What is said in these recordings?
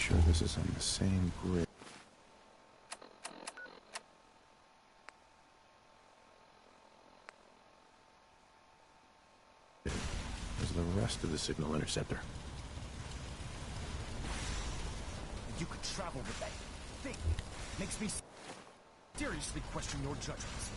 sure this is on the same grid as the rest of the signal interceptor. You could travel with that thing. Makes me seriously question your judgments.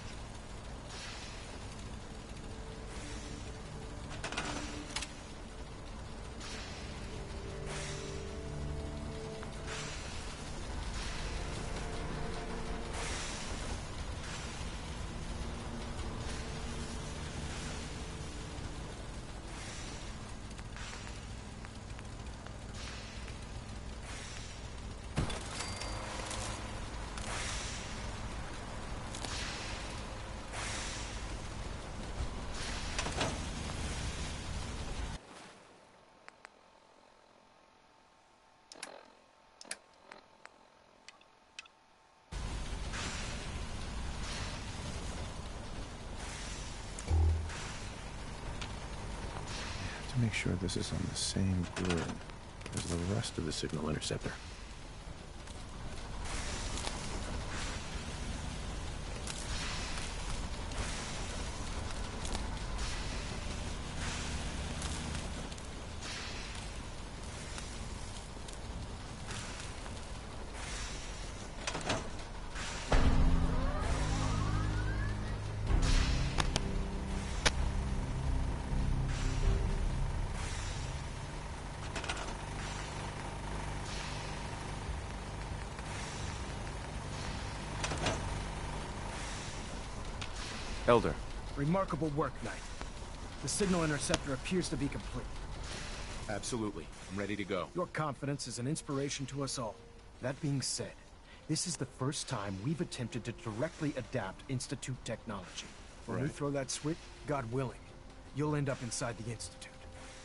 To make sure this is on the same grid as the rest of the signal interceptor. Elder. Remarkable work, Knight. The signal interceptor appears to be complete. Absolutely. I'm ready to go. Your confidence is an inspiration to us all. That being said, this is the first time we've attempted to directly adapt Institute technology. When we throw that switch, God willing, you'll end up inside the Institute,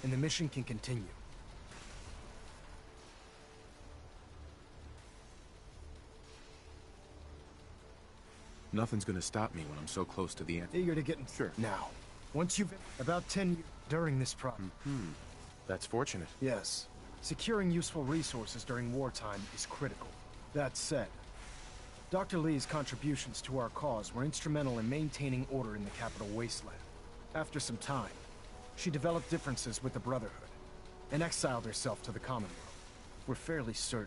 and the mission can continue. Nothing's gonna stop me when I'm so close to the end. Eager to get in. Sure. Now, once you've... About 10 years during this process. That's fortunate. Yes. Securing useful resources during wartime is critical. That said, Dr. Lee's contributions to our cause were instrumental in maintaining order in the capital wasteland. After some time, she developed differences with the Brotherhood and exiled herself to the Commonwealth. We're fairly certain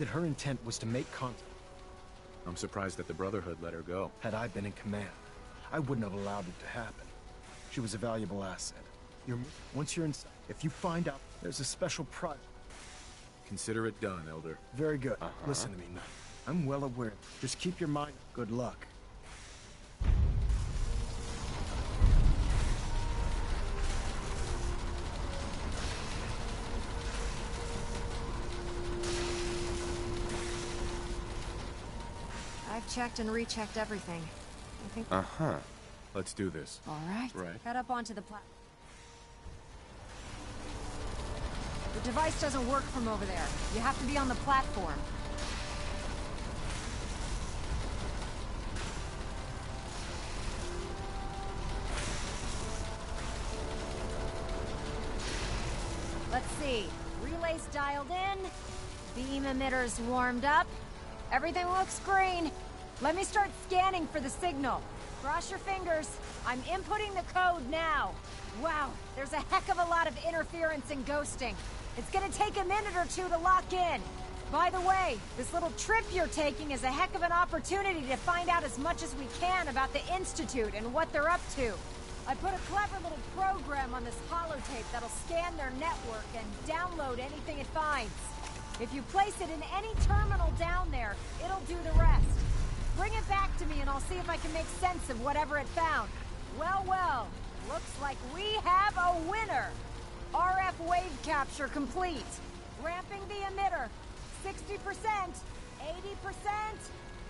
that her intent was to make contact. I'm surprised that the Brotherhood let her go. Had I been in command, I wouldn't have allowed it to happen. She was a valuable asset. Once you're inside, if you find out there's a special project... Consider it done, Elder. Very good. Listen to me, Knight. I'm well aware. Just keep your mind... Good luck. I've checked and rechecked everything. I think... Let's do this. All right. Right. Head up onto the platform. The device doesn't work from over there. You have to be on the platform. Let's see. Relays dialed in. Beam emitters warmed up. Everything looks green. Let me start scanning for the signal. Cross your fingers. I'm inputting the code now. Wow, there's a heck of a lot of interference and ghosting. It's gonna take a minute or two to lock in. By the way, this little trip you're taking is a heck of an opportunity to find out as much as we can about the Institute and what they're up to. I put a clever little program on this holotape that'll scan their network and download anything it finds. If you place it in any terminal down there, it'll do the rest. Bring it back to me and I'll see if I can make sense of whatever it found. Well, well, looks like we have a winner. RF wave capture complete. Ramping the emitter. 60%, 80%.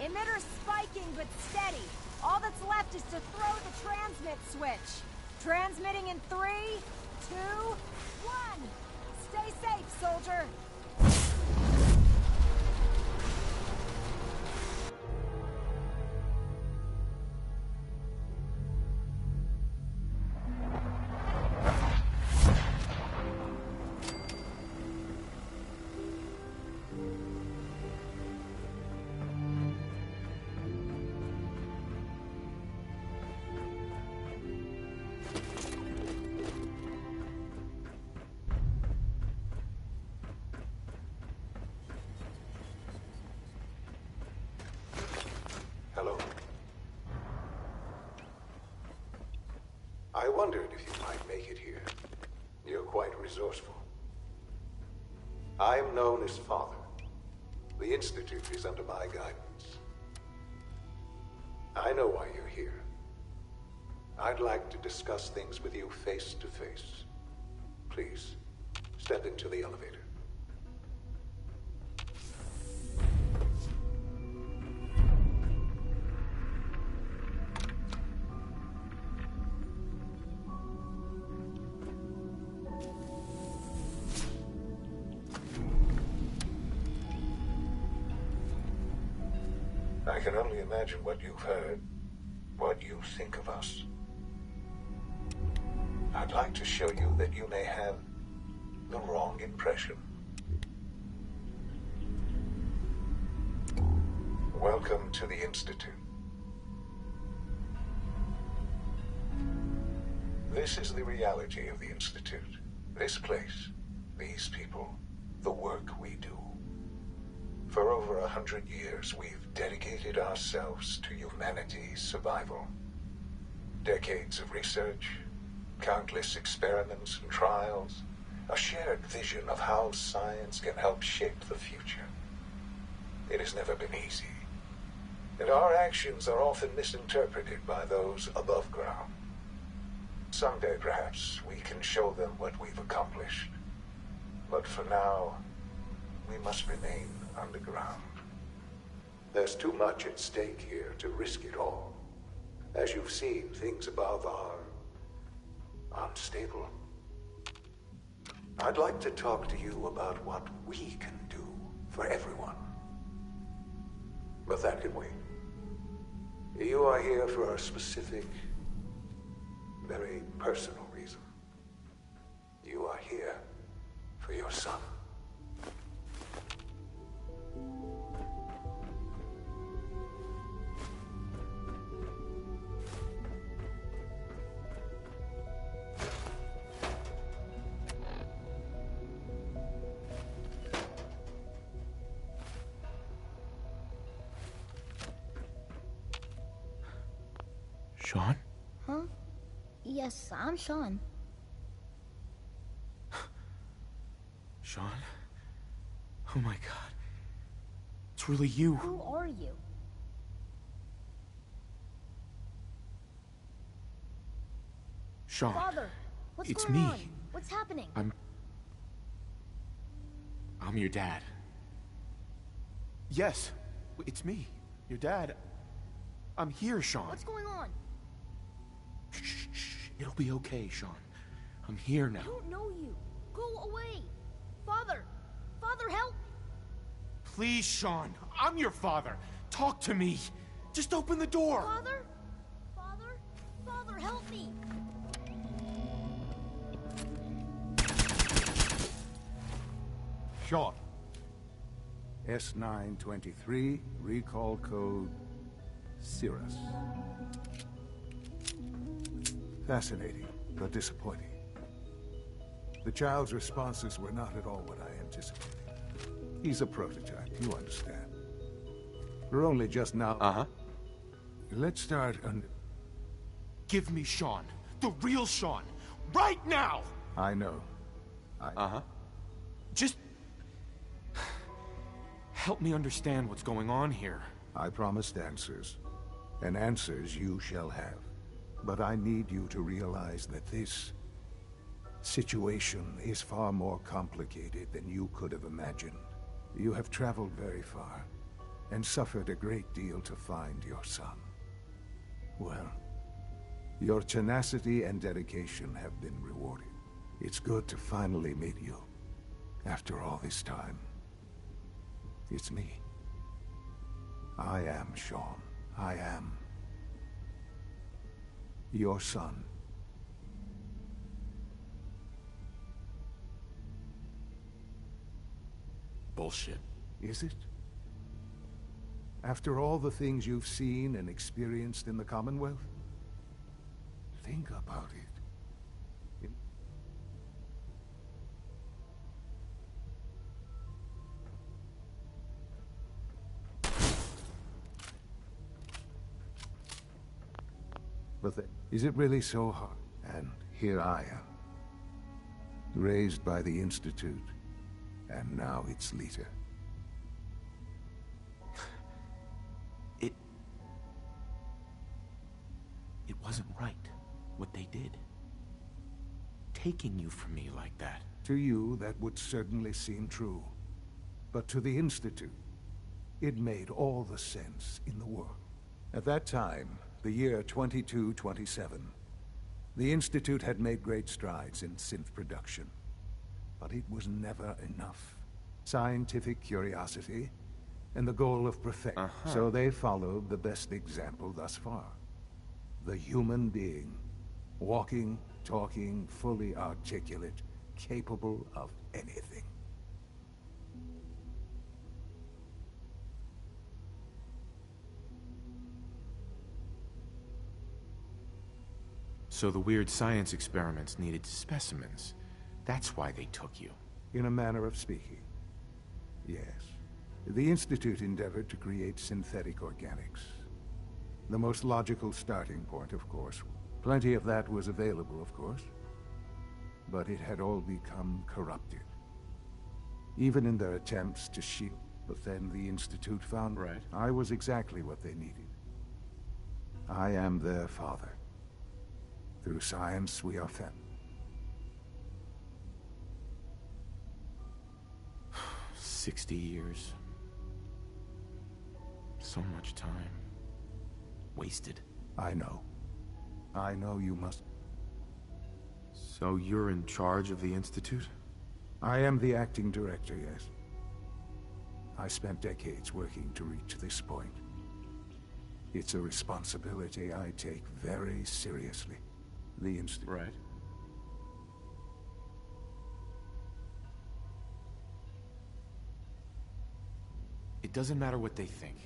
Emitter spiking but steady. All that's left is to throw the transmit switch. Transmitting in 3, 2, 1. Stay safe, soldier. wondered if you might make it here. You're quite resourceful. I am known as Father. The Institute is under my guidance. I know why you're here. I'd like to discuss things with you face to face. Please, step into the elevator. I can only imagine what you've heard, what you think of us. I'd like to show you that you may have the wrong impression. Welcome to the Institute. This is the reality of the Institute. This place, these people, the work we do. For over 100 years, we've dedicated ourselves to humanity's survival. Decades of research, countless experiments and trials, a shared vision of how science can help shape the future. It has never been easy, and our actions are often misinterpreted by those above ground. Someday, perhaps, we can show them what we've accomplished. But for now, we must remain underground. There's too much at stake here to risk it all. As you've seen, things above are unstable. I'd like to talk to you about what we can do for everyone. But that can wait. You are here for a specific, very personal reason. You are here for your son. Sean? Huh? Yes, I'm Sean. Sean? Oh my god. It's really you. Who are you? Sean. Father, what's It's going me. on? What's happening? I'm your dad. Yes, it's me. Your dad. I'm here, Sean. What's going on? Shh, shh. It'll be okay, Sean. I'm here now. I don't know you. Go away. Father! Father, help! Please, Sean. I'm your father. Talk to me. Just open the door. Father? Father? Father, help me! Sean. S923, recall code Cirrus. Fascinating, but disappointing. The child's responses were not at all what I anticipated. He's a prototype, you understand. We're only just now... Uh-huh. Let's start Give me Sean. The real Sean. Right now! I know. Uh-huh. Just... help me understand what's going on here. I promised answers, and answers you shall have. But I need you to realize that this situation is far more complicated than you could have imagined. You have traveled very far, and suffered a great deal to find your son. Well, your tenacity and dedication have been rewarded. It's good to finally meet you, after all this time. It's me. I am Sean. I am your son. Bullshit. Is it? After all the things you've seen and experienced in the Commonwealth? Think about it. But is it really so hard? And here I am, raised by the Institute, and now its leader. It wasn't right, what they did. Taking you from me like that. To you, that would certainly seem true. But to the Institute, it made all the sense in the world. At that time, the year 2227, the Institute had made great strides in synth production. But it was never enough. Scientific curiosity, and the goal of perfection. So they followed the best example thus far. The human being. Walking, talking, fully articulate, capable of anything. So the weird science experiments needed specimens. That's why they took you. In a manner of speaking. Yes. The Institute endeavored to create synthetic organics. The most logical starting point, of course. Plenty of that was available, of course. But it had all become corrupted. Even in their attempts to shield. But then the Institute found I was exactly what they needed. I am their father. Through science, we are fed. 60 years. So much time. Wasted. I know. I know you must. So you're in charge of the Institute? I am the acting director, yes. I spent decades working to reach this point. It's a responsibility I take very seriously. The Institute. Right. It doesn't matter what they think.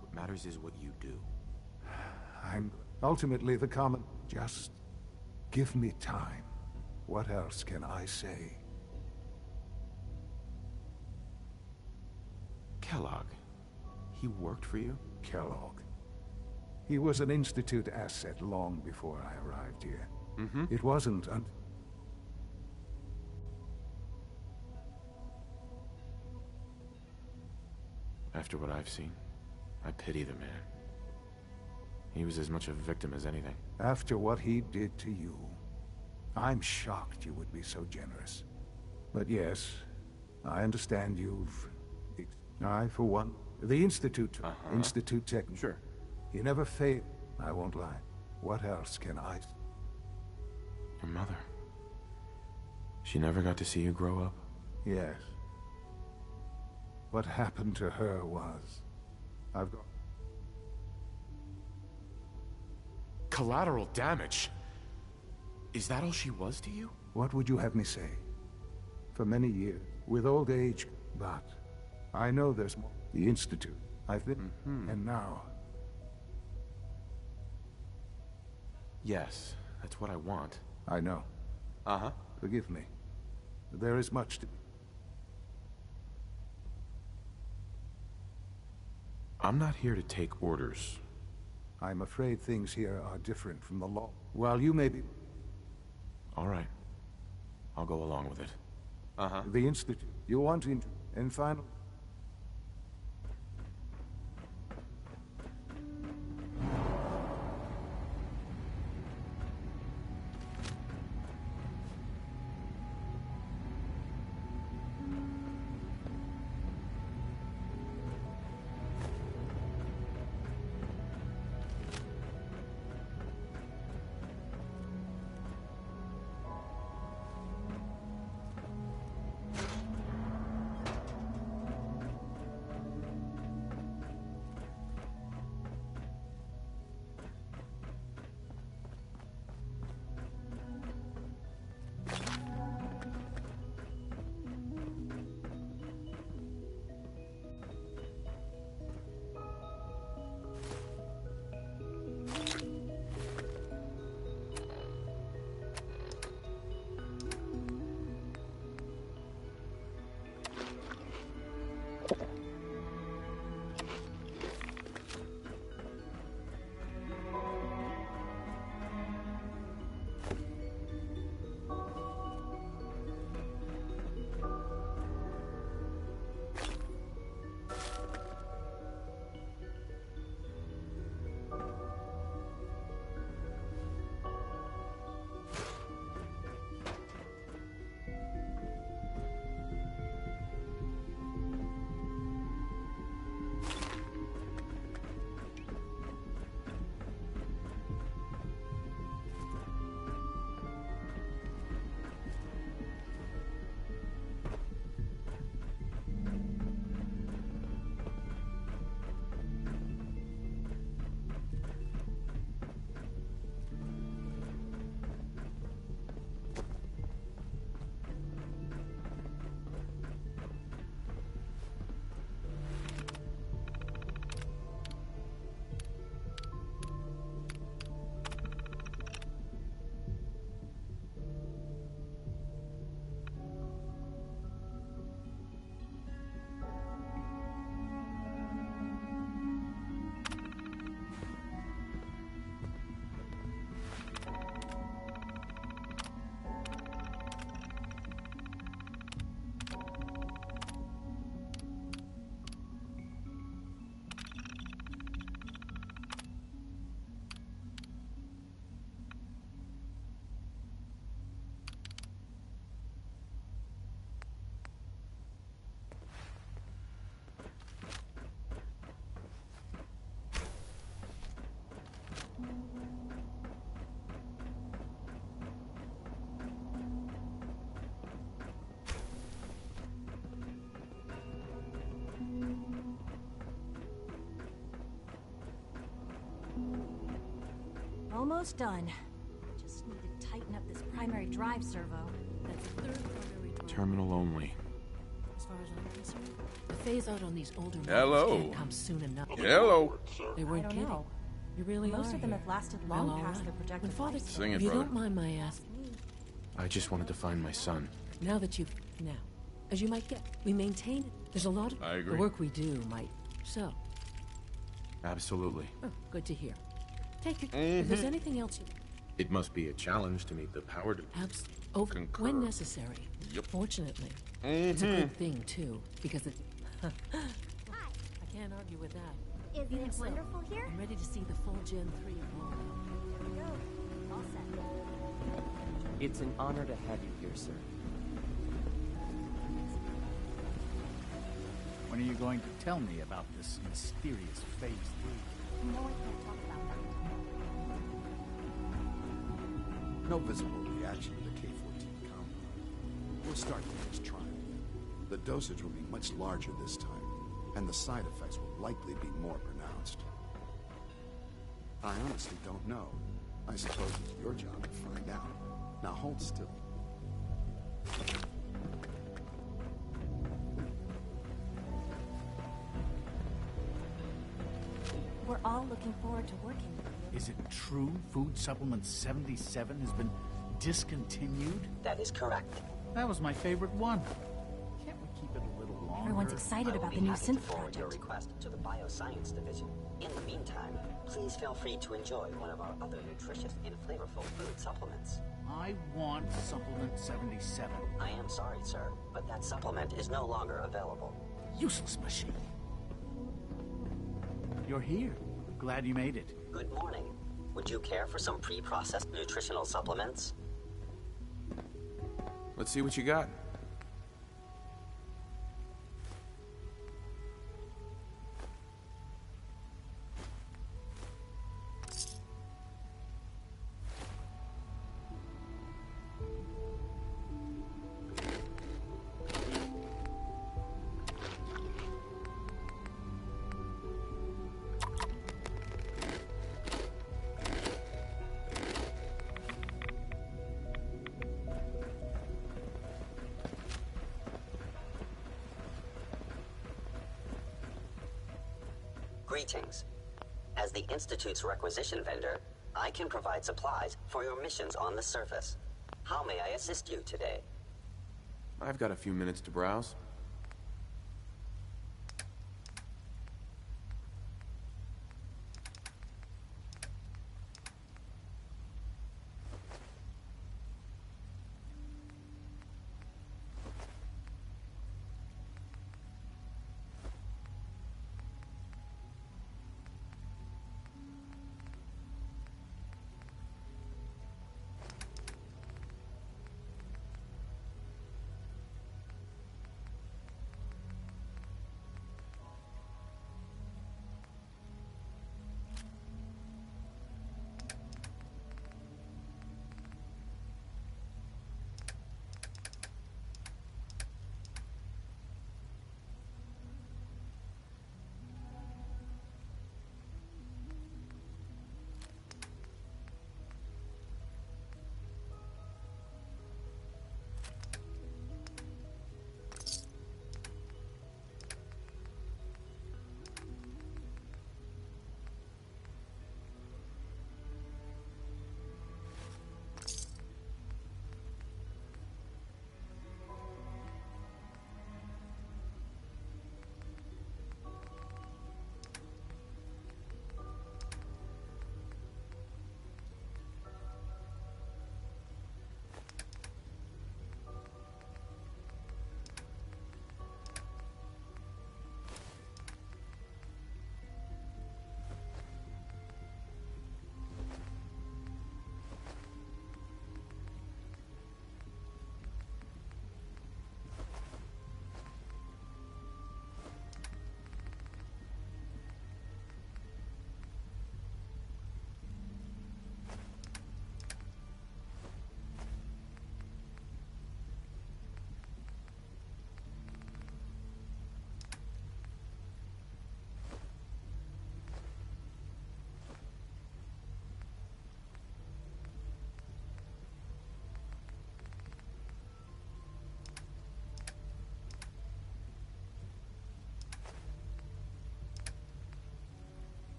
What matters is what you do. I'm ultimately the common... Just give me time. What else can I say? Kellogg. He worked for you? Kellogg. He was an Institute asset long before I arrived here. It wasn't After what I've seen, I pity the man. He was as much a victim as anything. After what he did to you, I'm shocked you would be so generous. But yes, I understand you've... I, for one... The Institute... Institute Technique. Sure. He never failed. I won't lie. What else can I... Your mother. She never got to see you grow up? Yes. What happened to her was... I've got... Collateral damage? Is that all she was to you? What would you have me say? For many years, with old age, but... I know there's more. The Institute. I've been... And now... Yes, that's what I want. I know. Forgive me. There is much to... I'm not here to take orders. I'm afraid things here are different from the law. While you may be... All right. I'll go along with it. The Institute. You want to... And finally... Almost done. Just need to tighten up this primary drive servo. That's the third primary drive. Terminal only. As far as I'm concerned, the phase out on these older models Hello. can't come soon enough. Hello. They weren't I don't kidding. know. You really Most are of them here. have lasted Well, long all past right. their projected When Father, lifespan. Sing it, if you brother. don't mind my asking, I just wanted to find my son. now that you've... Now, as you might get, we maintain it. There's a lot of... I agree. The work we do might... So, Absolutely. oh, good to hear. Take it. If there's anything else you... It must be a challenge to meet the power to... Over Concur. when necessary. Yep. Fortunately. It's a good thing, too, because it... I can't argue with that. Isn't Even it so, wonderful here? I'm ready to see the full Gen 3 roll out. Here we go. All set. It's an honor to have you here, sir. When are you going to tell me about this mysterious Phase 3? No, we can't talk about that. No visible reaction to the K-14 compound. We'll start the next trial. The dosage will be much larger this time, and the side effects will likely be more pronounced. I honestly don't know. I suppose it's your job to find out. Now hold still. We're all looking forward to working with you. Is it true Food Supplement 77 has been discontinued? That is correct. That was my favorite one. Can't we keep it a little longer? Everyone's excited I will about be the new happy to synth forward your project. request to the Bioscience Division. In the meantime, please feel free to enjoy one of our other nutritious and flavorful food supplements. I want Supplement 77. I am sorry, sir, but that supplement is no longer available. Useless machine. You're here. Glad you made it. Good morning. Would you care for some pre-processed nutritional supplements? Let's see what you got. Greetings. As the Institute's requisition vendor, I can provide supplies for your missions on the surface. How may I assist you today? I've got a few minutes to browse.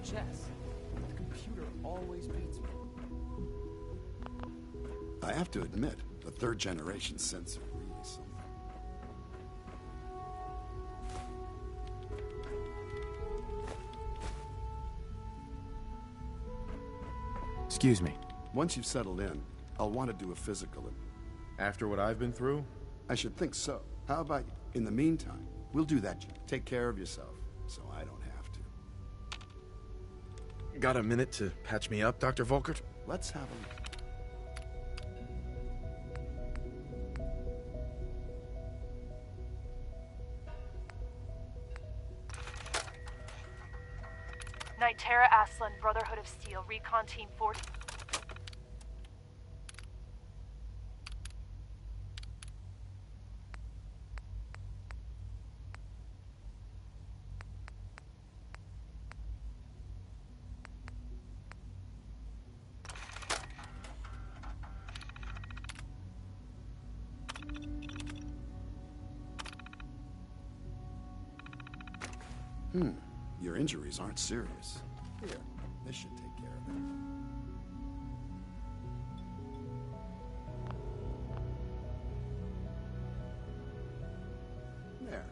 chess. The computer always beats me. I have to admit, the third generation sensor really something. Excuse me. Once you've settled in, I'll want to do a physical. After what I've been through? I should think so. How about you? In the meantime, we'll do that. Take care of yourself, so I don't have to. Got a minute to patch me up, Dr. Volkert? Let's have a look. Nitera Aslan, Brotherhood of Steel, Recon Team 40. Your injuries aren't serious. Here, this should take care of it. There.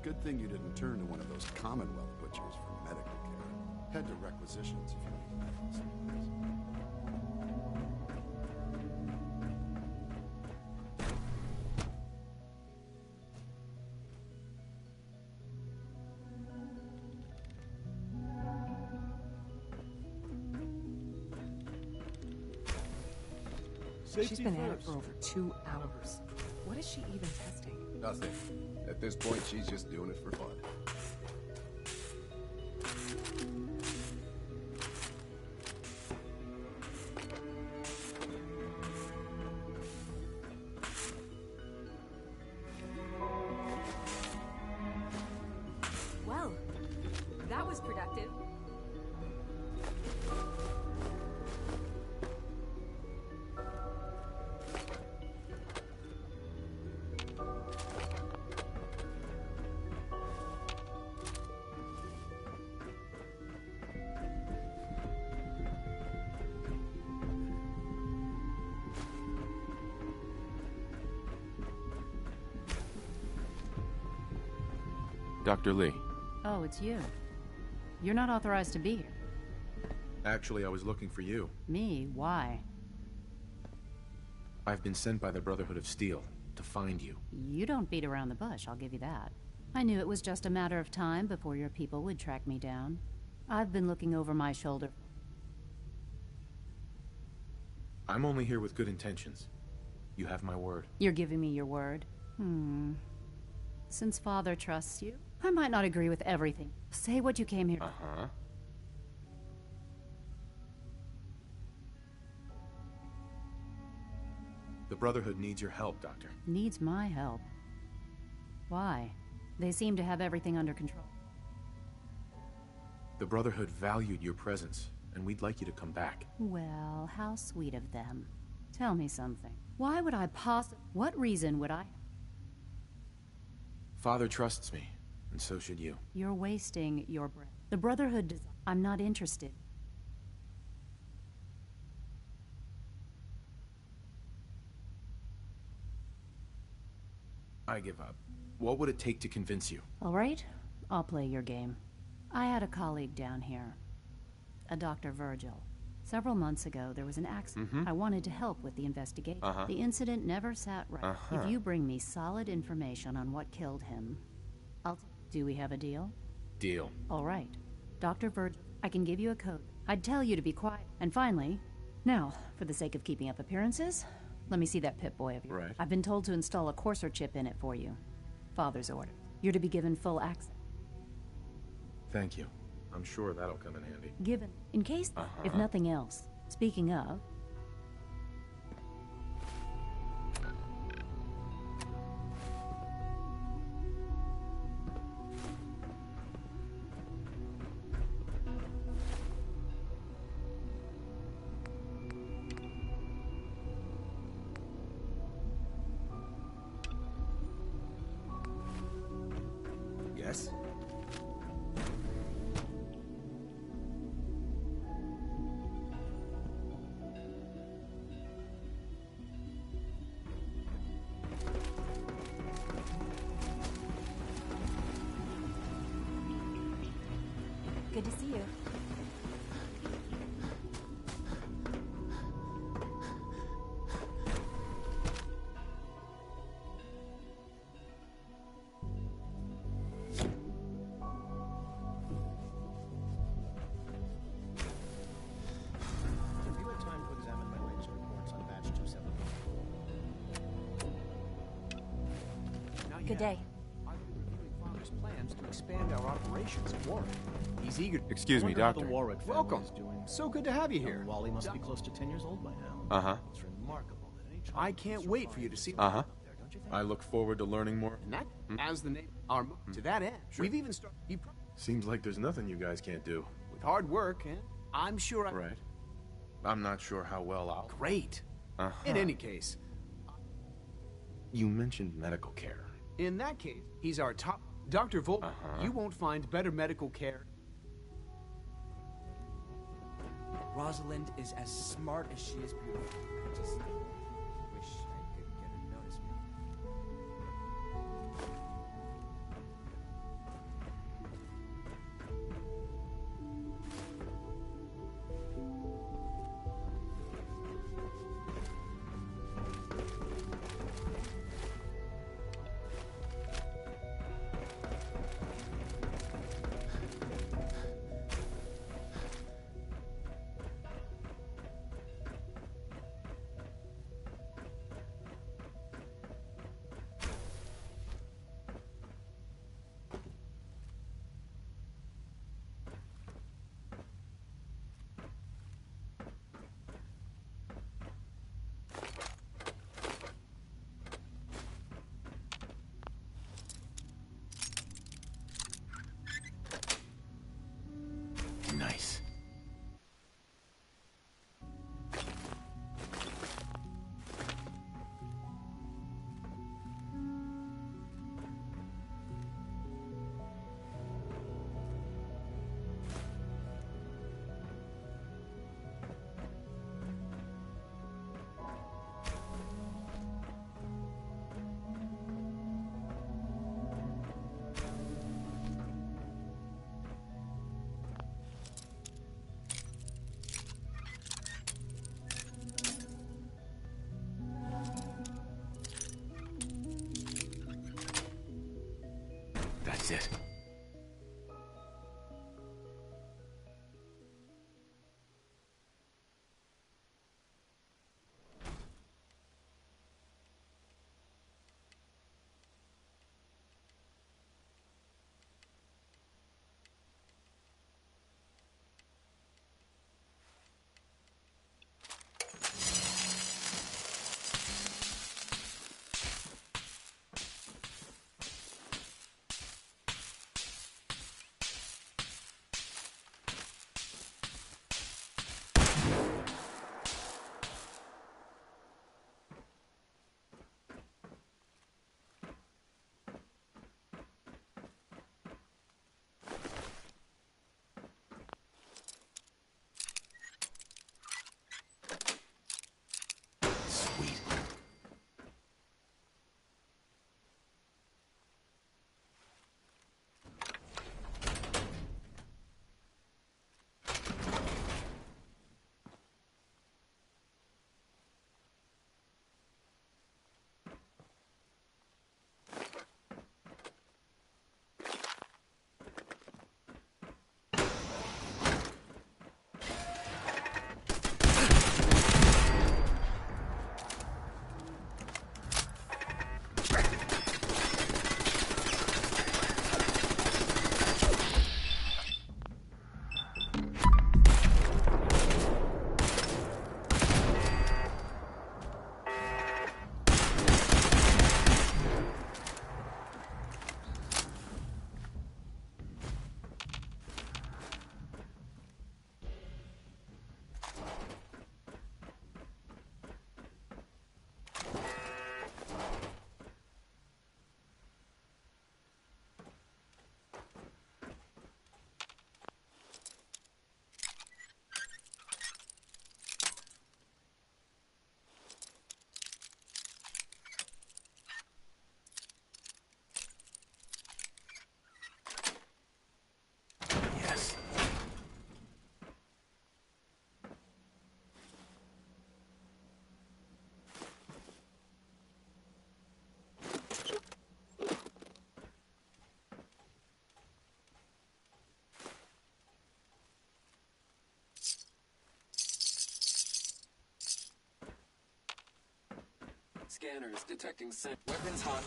Good thing you didn't turn to one of those Commonwealth butchers for medical care. Head to requisitions if you need medical supplies. She's been at it for over 2 hours. What is she even testing? Nothing. At this point, she's just doing it for fun. Well, that was productive. Dr. Lee. Oh, it's you. You're not authorized to be here. Actually, I was looking for you. Me? Why? I've been sent by the Brotherhood of Steel to find you. You don't beat around the bush, I'll give you that. I knew it was just a matter of time before your people would track me down. I've been looking over my shoulder. I'm only here with good intentions. You have my word. You're giving me your word? Since Father trusts you, I might not agree with everything. Say what you came here. Uh-huh. The Brotherhood needs your help, Doctor. Needs my help. Why? They seem to have everything under control. The Brotherhood valued your presence, and we'd like you to come back. Well, how sweet of them. Tell me something. Why would I what reason would I? Father trusts me, and so should you. You're wasting your breath. The Brotherhood I'm not interested. I give up. What would it take to convince you? All right, I'll play your game. I had a colleague down here, a Dr. Virgil. Several months ago, there was an accident. I wanted to help with the investigation. The incident never sat right. If you bring me solid information on what killed him, do we have a deal? Deal. All right. Dr. Virgil, I can give you a code. I'd tell you to be quiet. And finally, now, for the sake of keeping up appearances, let me see that Pip-Boy of yours. Right. I've been told to install a Courser chip in it for you. Father's order. You're to be given full access. Thank you. I'm sure that'll come in handy. Given, in case, if nothing else. Speaking of, Yes? Good to see you. Have you had time to examine my latest reports on batch 271? Good day. I've been reviewing Father's plans to expand our operations at Warwick. He's eager. Excuse me, I wonder how Doctor. The Warwick family Welcome. is doing. So good to have you here. Wally must be close to 10 years old by now. Uh-huh. It's remarkable that any child I can't wait for you to see. Uh-huh. don't you think? I look forward to learning more. And that, as the name, our move to that end, we've even started Seems like there's nothing you guys can't do. with hard work, and I'm sure. Right. I'm not sure how well I'll... Great. Uh-huh. In any case, You mentioned medical care. in that case, he's our top. Dr. Volt, you won't find better medical care. Rosalind is as smart as she is beautiful. I just wish I could get her to notice me. Nice. That's it. Scanners detecting weapons hot.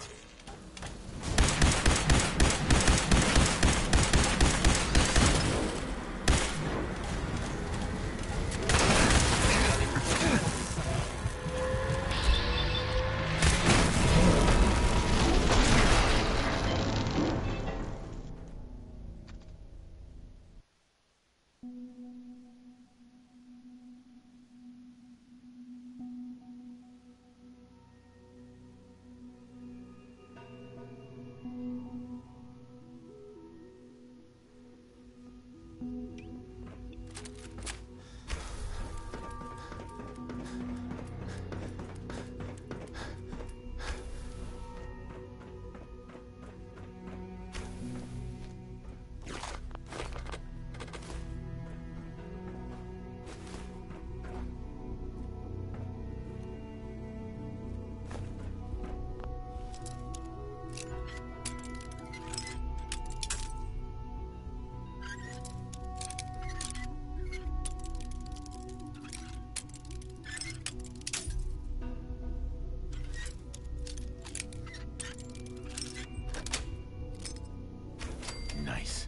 Nice.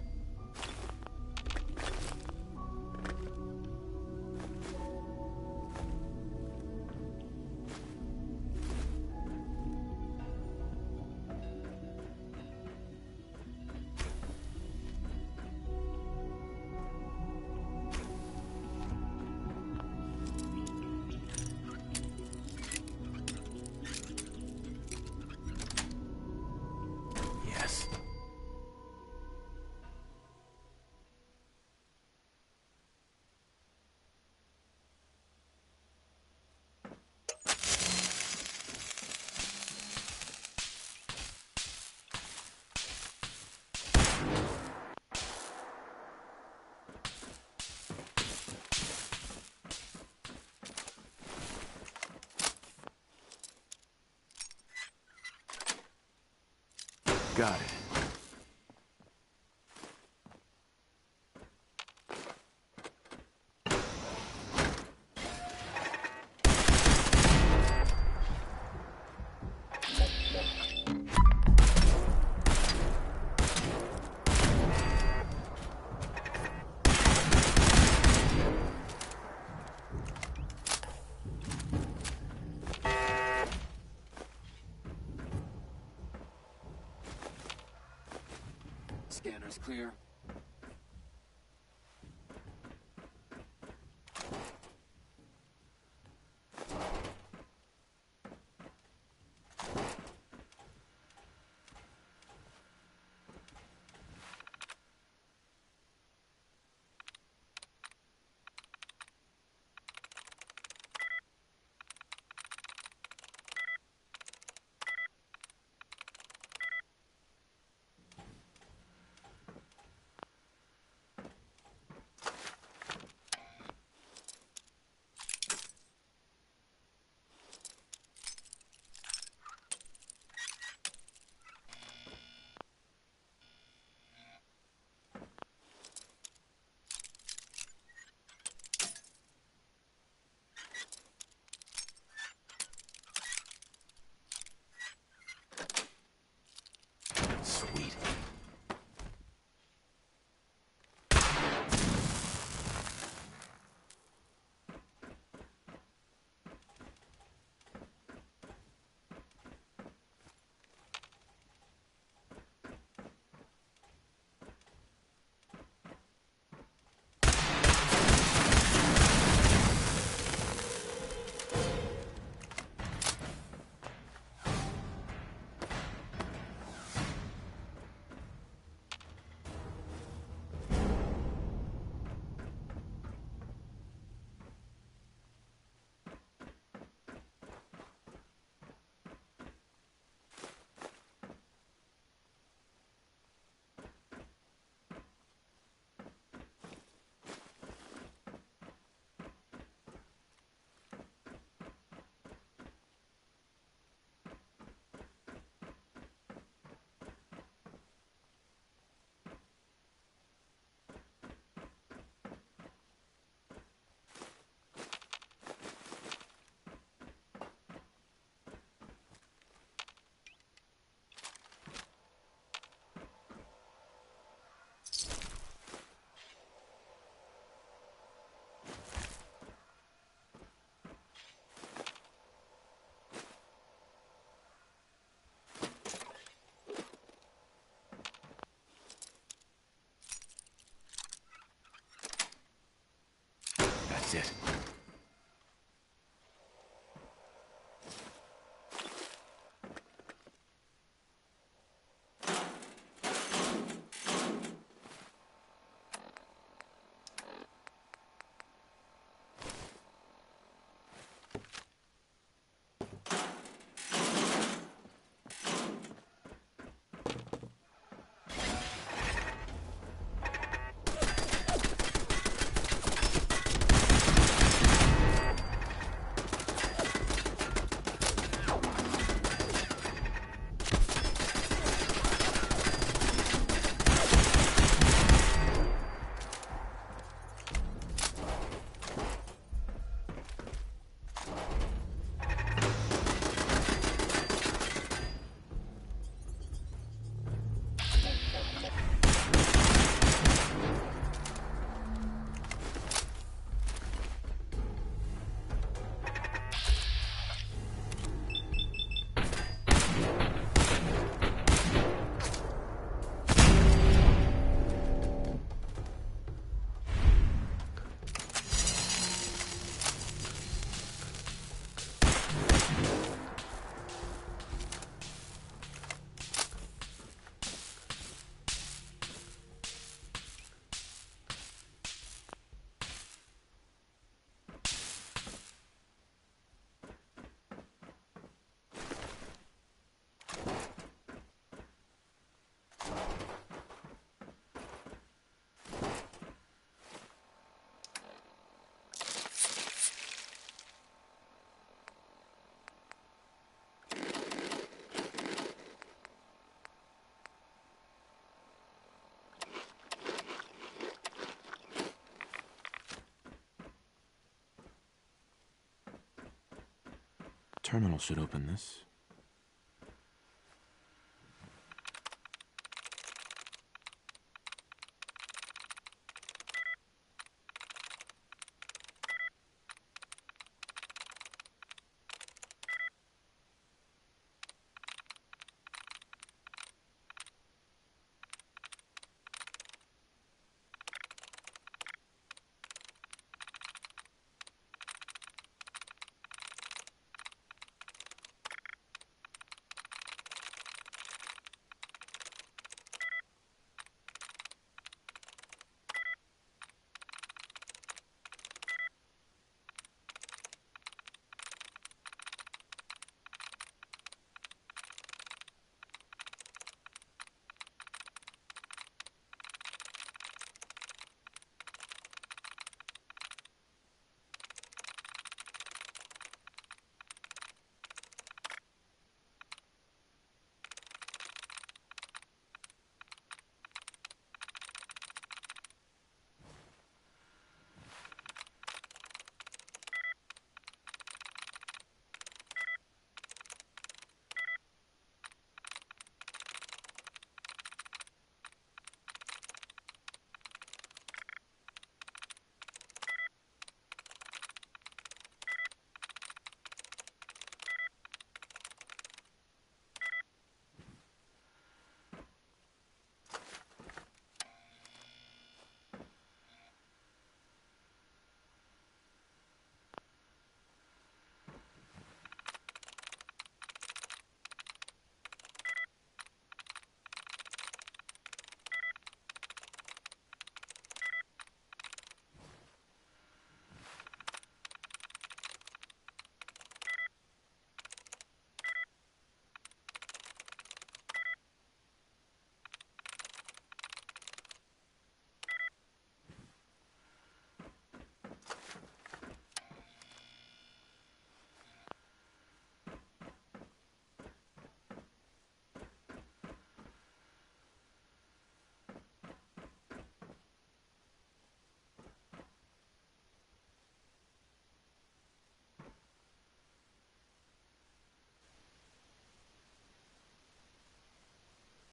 Yes. Got it. Scanners clear. That's it. Terminal should open this.